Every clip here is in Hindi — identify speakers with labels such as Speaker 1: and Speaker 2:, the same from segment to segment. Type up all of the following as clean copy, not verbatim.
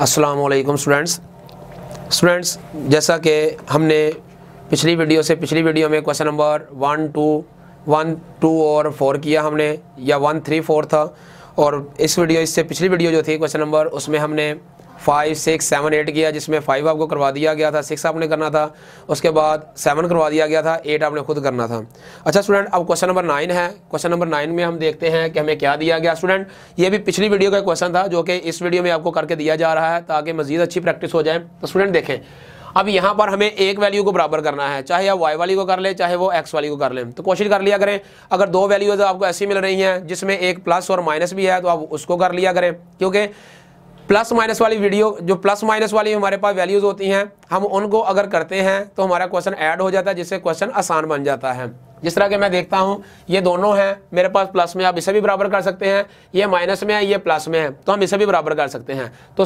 Speaker 1: अस्सलामुअलैकुम स्टूडेंट्स, जैसा कि हमने पिछली वीडियो में क्वेश्चन नंबर 1, 2 और 4 किया हमने, या 1, 3, 4 था। और इससे पिछली वीडियो जो थी क्वेश्चन नंबर, उसमें हमने 5, 6, 7, 8 किया, जिसमें 5 आपको करवा दिया गया था, 6 आपने करना था, उसके बाद 7 करवा दिया गया था, 8 आपने खुद करना था। अच्छा स्टूडेंट, अब क्वेश्चन नंबर 9 है। क्वेश्चन नंबर 9 में हम देखते हैं कि हमें क्या दिया गया। स्टूडेंट, ये भी पिछली वीडियो का क्वेश्चन था जो कि इस वीडियो में आपको करके दिया जा रहा है ताकि मजीद अच्छी प्रैक्टिस हो जाए। तो स्टूडेंट देखें, अब यहाँ पर हमें एक वैल्यू को बराबर करना है, चाहे आप y वाली को कर ले चाहे वो x वाली को कर लें। तो कोशिश कर लिया करें, अगर दो वैल्यूज आपको ऐसी मिल रही हैं जिसमें एक प्लस और माइनस भी है तो आप उसको कर लिया करें, क्योंकि प्लस माइनस वाली वीडियो, जो प्लस माइनस वाली हमारे पास वैल्यूज होती हैं, हम उनको अगर करते हैं तो हमारा क्वेश्चन ऐड हो जाता है, जिससे क्वेश्चन आसान बन जाता है। जिस तरह के मैं देखता हूँ, ये दोनों हैं मेरे पास प्लस में, आप इसे भी बराबर कर सकते हैं, ये माइनस में है, ये प्लस में है, तो हम इसे भी बराबर कर सकते हैं। तो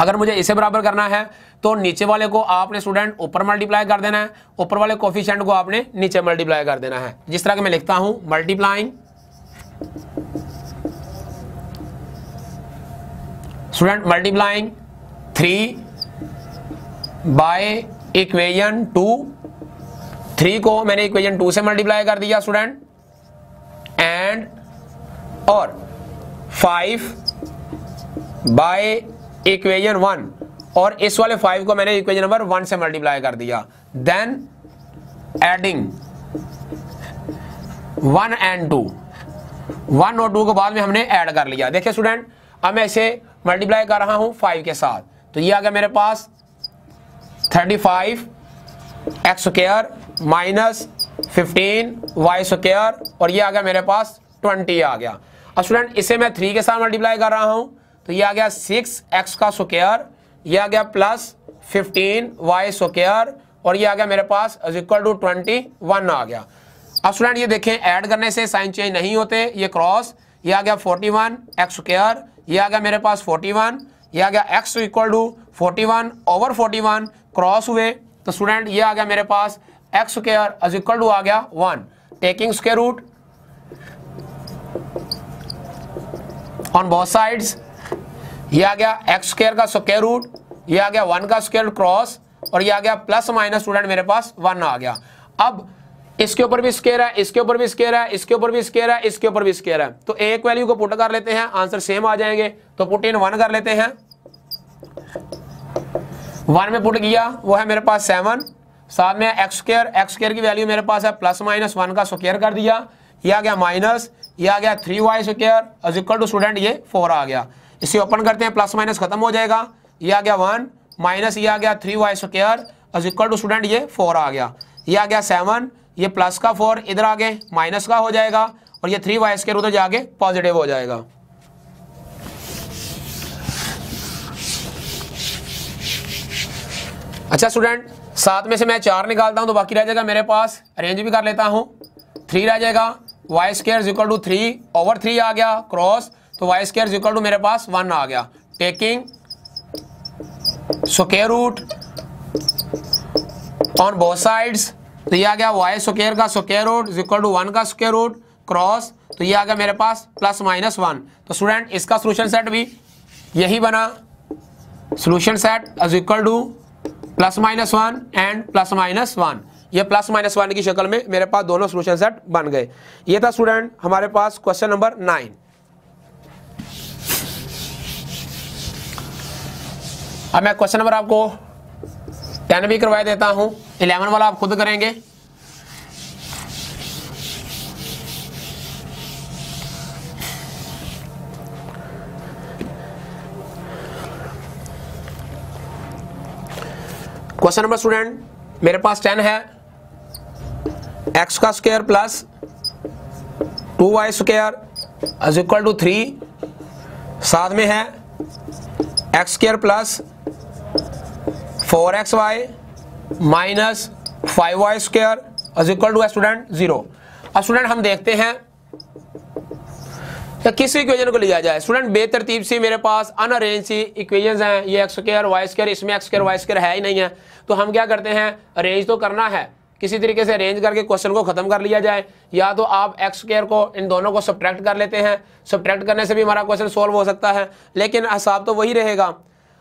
Speaker 1: अगर मुझे इसे बराबर करना है तो नीचे वाले को आपने स्टूडेंट ऊपर मल्टीप्लाई कर देना है, ऊपर वाले कोफिशिएंट को आपने नीचे मल्टीप्लाई कर देना है। जिस तरह के मैं लिखता हूं, multiplying student multiplying 3 by equation 2, 3 को मैंने इक्वेशन 2 से मल्टीप्लाई कर दिया स्टूडेंट, एंड और 5 बाय इक्वेशन 1, और इस वाले 5 को मैंने इक्वेशन नंबर 1 से मल्टीप्लाई कर दिया। देन एडिंग 1 and 2, 1 और 2 को बाद में हमने ऐड कर लिया। देखिए स्टूडेंट, अब मैं इसे मल्टीप्लाई कर रहा हूं 5 के साथ, तो ये आ गया मेरे पास 35 x square minus 15 y square, और ये आ गया मेरे पास 20 आ गया। अब स्टूडेंट, इसे मैं 3 के साथ मल्टीप्लाई कर रहा हूं, तो ये आ गया 6x का स्क्वायर, ये आ गया प्लस 15 y स्क्वायर, और ये आ गया मेरे पास इज इक्वल टू 21 आ गया। अब स्टूडेंट ये देखें, ऐड करने से साइन चेंज नहीं होते, ये क्रॉस, ये आ गया 41 x स्क्वायर, ये आ गया मेरे पास 41, ये आ गया x equal to 41 over 41, cross हुए, तो स्टूडेंट ये आ गया मेरे पास x square is equal to आ गया 1, taking square root on both sides, ये आ गया x स्क्वायर का स्क्वायर रूट, ये आ गया 1 का स्क्वायर क्रॉस, और ये आ गया प्लस माइनस स्टूडेंट मेरे पास 1 आ गया। अब इसके ऊपर भी स्क्वायर है, इसके ऊपर भी स्क्वायर है, इसके ऊपर भी स्क्वायर है, इसके ऊपर भी स्क्वायर है, तो एक वैल्यू को पुट कर लेते हैं, आंसर सेम आ जाएंगे। तो पुट इन 1 कर लेते हैं, 1 में पुट किया, वो है मेरे पास 7, साथ में x स्क्वायर की वैल्यू मेरे पास है प्लस माइनस 1 का स्क्वायर कर दिया, ये आ गया माइनस, ये आ गया 3y square is equal to student ये 4 आ गया। इसे ओपन करते हैं, प्लस माइनस खत्म हो जाएगा, ये आ गया 1 माइनस, ये आ गया 3y square is equal to student ये 4 आ गया, ये आ गया 7, ये प्लस का 4 इधर आगे माइनस का हो जाएगा, और ये 3y स्क्वायर उधर जाके पॉजिटिव हो जाएगा। अच्छा स्टूडेंट, 7 में से मैं 4 निकालता हूं तो बाकी रह जाएगा मेरे पास, अरेंज भी कर लेता हूं, 3 रह जाएगा, y square is equal to 3 over 3 आ गया, क्रॉस, तो y square is equal to मेरे पास 1 आ गया, taking square root on both sides, तो ये आ गया y स्क्वायर का square root is equal to 1 का स्क्वायर रूट क्रॉस, तो ये आ गया मेरे पास प्लस माइनस 1। तो स्टूडेंट इसका सोल्यूशन सेट भी यही बना, solution set is equal two plus minus 1 and plus minus 1, ये प्लस माइनस 1 की शक्ल में मेरे पास दोनों सोल्यूशन सेट बन गए। ये था स्टूडेंट हमारे पास क्वेश्चन नंबर 9। अब मैं क्वेश्चन नंबर आपको 10 भी करवा देता हूं, 11 वाला आप खुद करेंगे। क्वेश्चन नंबर स्टूडेंट मेरे पास 10 है, x का square plus 2y square is equal to 3, साथ में है x square plus 4xy minus 5y square is equal to student 0। अब स्टूडेंट हम देखते हैं या किस इक्वेशन को लिया जाए। स्टूडेंट बेतरतीब से मेरे पास अनअरेंज सी इक्वेशंस हैं, ये x स्क्वायर y स्क्वायर, इसमें x स्क्वायर y स्क्वायर है ही नहीं है, तो हम क्या करते हैं, अरेंज तो करना है किसी तरीके से अरेंज करके क्वेश्चन को खत्म कर लिया जाए, या तो आप एक्स स्क्वायर को इन दोनों को सब्ट्रैक्ट कर लेते हैं, सब्ट्रैक्ट करने से भी हमारा क्वेश्चन सॉल्व हो सकता है, लेकिन हिसाब तो वही रहेगा।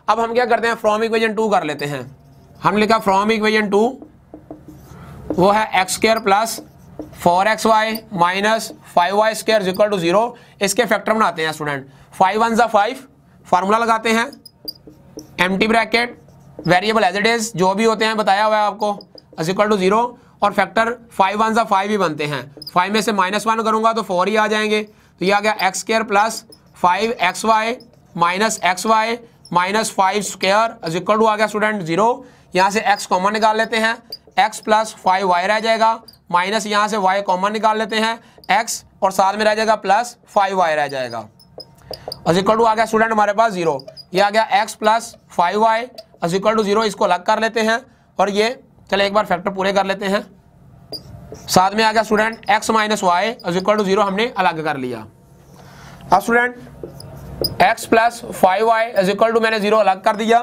Speaker 1: अब हम क्या करते हैं, फ्रॉम इक्वेशन 2 कर लेते हैं। हम लिखा फ्रॉम इक्वेशन 2 वो है x square plus 4xy minus 5y square equal to 0। इसके फैक्टर बनाते हैं स्टूडेंट। 5 1 जा 5, फार्मूला लगाते हैं, empty bracket, variable as it is जो भी होते हैं बताया हुआ है आपको, इक्वल टू 0, और फैक्टर 5 1 जा 5 ही बनते हैं। 5 में से -1 करूंगा तो 4 ही आ जाएंगे। तो ये आ गया x square plus 5xy minus xy minus 5 square equal to आ गया स्टूडेंट 0। यहाँ से x कॉमन निकाल लेते हैं, x प्लस 5y रह जाएगा, माइनस यहाँ से y कॉमन निकाल लेते हैं, x और साथ में रह जाएगा प्लस 5y रह जाएगा, और इक्वल टू आ गया स्टूडेंट हमारे पास 0। ये आ गया x plus 5y equal to 0। इसको अलग कर लेते हैं, और ये चले एक बार फैक्टर पूरे कर लेते हैं। साथ में आ गया student x minus y equal to 0 हमने अलग कर लिया। अब student x plus 5y equal to मैंने 0 अलग कर दिया,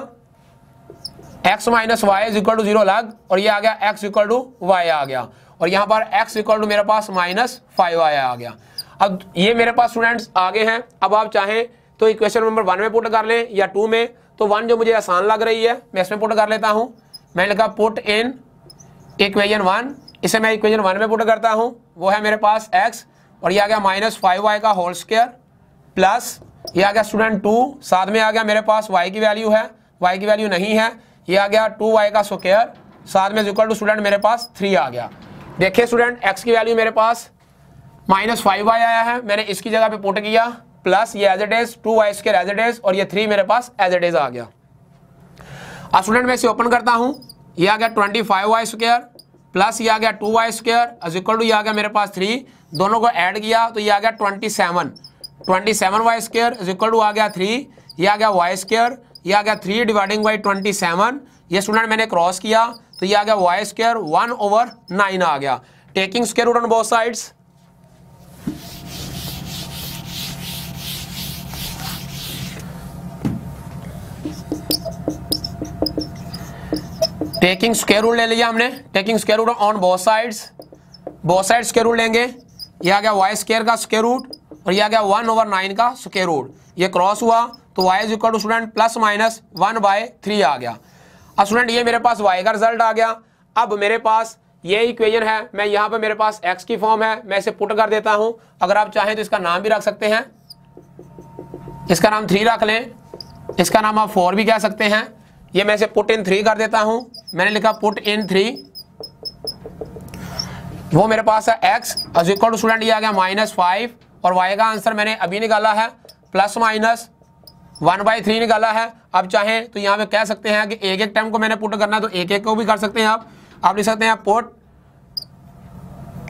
Speaker 1: x minus y equal to 0 अलग, और ये आ गया x इक्वल टू वाई आ गया, और यहाँ पर x इक्वल टू मेरे पास माइनस 5y आ गया। अब ये मेरे पास स्टूडेंट्स आगे हैं। अब आप चाहें तो इक्वेशन नंबर 1 में पुट कर लें या 2 में, तो 1 जो मुझे आसान लग रही है मैं इसमें पुट कर लेता हूँ। मैंने लिखा पुट इन इक्वेशन 1, इसे मैं इक्वेशन 1 में पुट करता हूँ। वो है मेरे पास x, और ये आ गया माइनस 5y का होल स्क्वायर प्लस ये आ गया स्टूडेंट 2, साथ में आ गया मेरे पास y की वैल्यू है, y की वैल्यू नहीं है, ये आ गया 2y का स्क्वायर, साथ में इक्वल टू स्टूडेंट मेरे पास 3 आ गया। देखिए स्टूडेंट x की वैल्यू मेरे पास माइनस 5y आया है, मैंने इसकी जगह पे पुट किया, प्लस ये as it is 2y square as it is, और ये 3 मेरे पास एज इट इज आ गया। अब स्टूडेंट मैं इसे ओपन करता हूँ, ये आ गया 25y स्क्वायर प्लस ये आ गया 2y स्क्वायर इक्वल टू ये आ गया मेरे पास 3, दोनों को ऐड किया तो ये आ गया 27y स्क्वायर इक्वल टू आ गया 3, ये आ गया y स्क्वायर, ये आ गया 3 डिवाइडिंग बाई 27, ये स्टूडेंट मैंने क्रॉस किया तो ये आ गया y स्क्वायर 1/9 आ गया, taking square root on both sides. Taking square root ले लिया हमने, taking square root on both sides square root लेंगे, ये आ गया y स्क्वायर का स्क्वायर रूट और ये आ गया 1/9 का स्क्वायर रूट, ये क्रॉस हुआ तो y is equal to student plus minus 1/3 आ गया। अब स्टूडेंट ये मेरे पास y का रिजल्ट आ गया। अब मेरे पास ये इक्वेशन है, मैं यहाँ पे मेरे पास x की फॉर्म है, मैं इसे पुट कर देता हूँ। अगर आप चाहें तो इसका नाम भी रख सकते हैं, इसका नाम 3 रख लें, इसका नाम आप 4 भी कह सकते हैं। ये मैं इसे पुट इन 3 कर देता हूँ, मैंने लिखा पुट इन 3, वो मेरे पास है x is equal to student ये आ गया -5 और y का आंसर मैंने अभी निकाला है प्लस माइनस 1/3 निकाला है। अब चाहें तो यहाँ पे कह सकते हैं कि एक एक टाइम को मैंने पुट करना है तो एक एक को भी कर सकते हैं। आप लिख सकते हैं पुट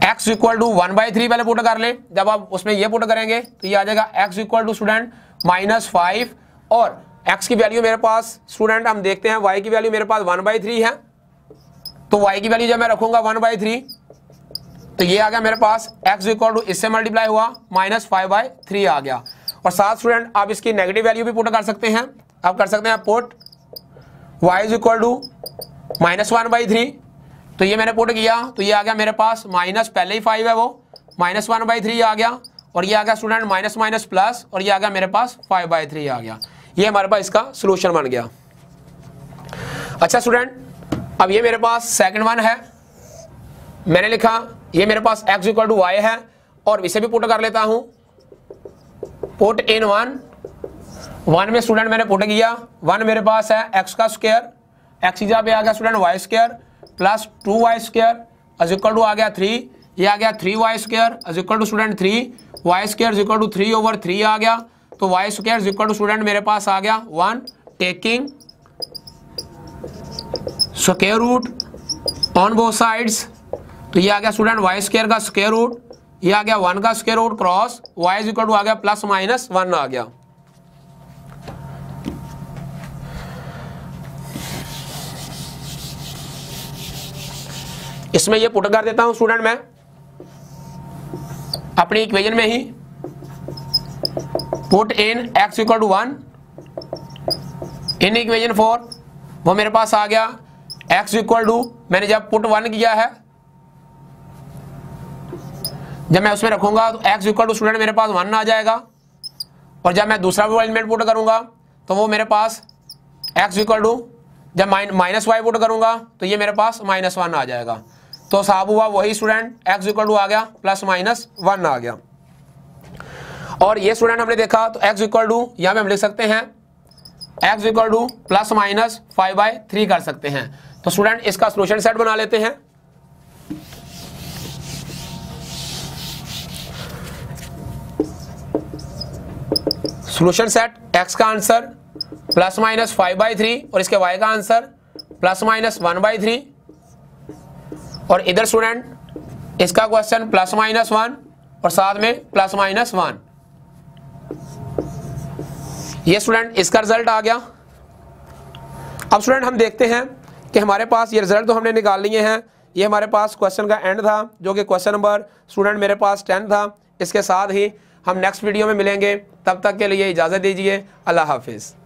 Speaker 1: x इक्वल टू 1/3 पहले पुट कर लें, जब आप उसमें ये पुट करेंगे तो ये आ जाएगा x इक्वल टू स्टूडेंट -5 और x की वैल्यू मेरे पास स्टूडेंट हम देखते हैं y की वैल्यू मेरे पास 1/3 है, तो y की वैल्यू जब मैं रखूंगा 1/3 तो ये आ गया मेरे पास x इक्वल टू इससे मल्टीप्लाई हुआ -5/3 आ गया। और साथ स्टूडेंट आप इसकी नेगेटिव वैल्यू भी पुट कर सकते हैं, आप कर सकते हैं put y is equal to -1/3, तो ये मैंने पुट किया तो ये आ गया मेरे पास माइनस, पहले ही 5 है वो -1/3 आ गया और ये आ गया स्टूडेंट माइनस माइनस प्लस और ये आ गया मेरे पास 5/3 आ गया। ये हमारे पास इसका सोल्यूशन बन गया। अच्छा स्टूडेंट अब ये मेरे पास सेकंड वन है, मैंने लिखा ये मेरे पास x इक्वल टू वाई है और इसे भी पुट कर लेता हूं, पुट इन 1 में स्टूडेंट मैंने पुट किया, 1 मेरे पास है x का स्क्वायर, x जहाँ पे आ गया student y square plus 2y square is equal to आ गया 3, ये आ गया 3y square is equal to student 3, y square is equal to 3/3 आ गया, तो y square is equal to student मेरे पास आ गया 1, taking square root on both sides, तो ये आ गया स्टूडेंट y स्क्वायर का स्क्वायर रूट, ये आ गया 1 का square root cross y is equal to आ गया प्लस माइनस 1 आ गया। इसमें ये पुट कर देता हूं स्टूडेंट मैं अपनी इक्वेशन में ही, put in x equal to 1 in equation 4, वो मेरे पास आ गया x इक्वल टू, मैंने जब पुट 1 किया है जब मैं उसमें रखूंगा तो x इक्वल टू स्टूडेंट मेरे पास 1 आ जाएगा, और जब मैं दूसरा एलिमेंट पुट करूंगा तो वो मेरे पास x इक्वल टू, जब माइनस वाई पुट करूंगा तो ये मेरे पास -1 आ जाएगा। तो साहब हुआ वही स्टूडेंट, x इक्वल टू आ गया +-1 आ गया। और ये स्टूडेंट हमने देखा तो x इक्वल टू यहाँ पे हम लिख सकते हैं x इक्वल टू +-5/3 कर सकते हैं। तो स्टूडेंट इसका सोल्यूशन सेट बना लेते हैं। सोल्यूशन सेट, x का आंसर +-5/3 और इसके y का आंसर +-1/3, और इधर स्टूडेंट इसका क्वेश्चन +-1 और साथ में +-1। ये स्टूडेंट इसका रिजल्ट आ गया। अब स्टूडेंट हम देखते हैं कि हमारे पास ये रिजल्ट तो हमने निकाल लिए हैं। ये हमारे पास क्वेश्चन का एंड था, जो कि क्वेश्चन नंबर स्टूडेंट मेरे पास 10 था। इसके साथ ही हम नेक्स्ट वीडियो में मिलेंगे, तब तक के लिए इजाज़त दीजिए। अल्लाह हाफिज़।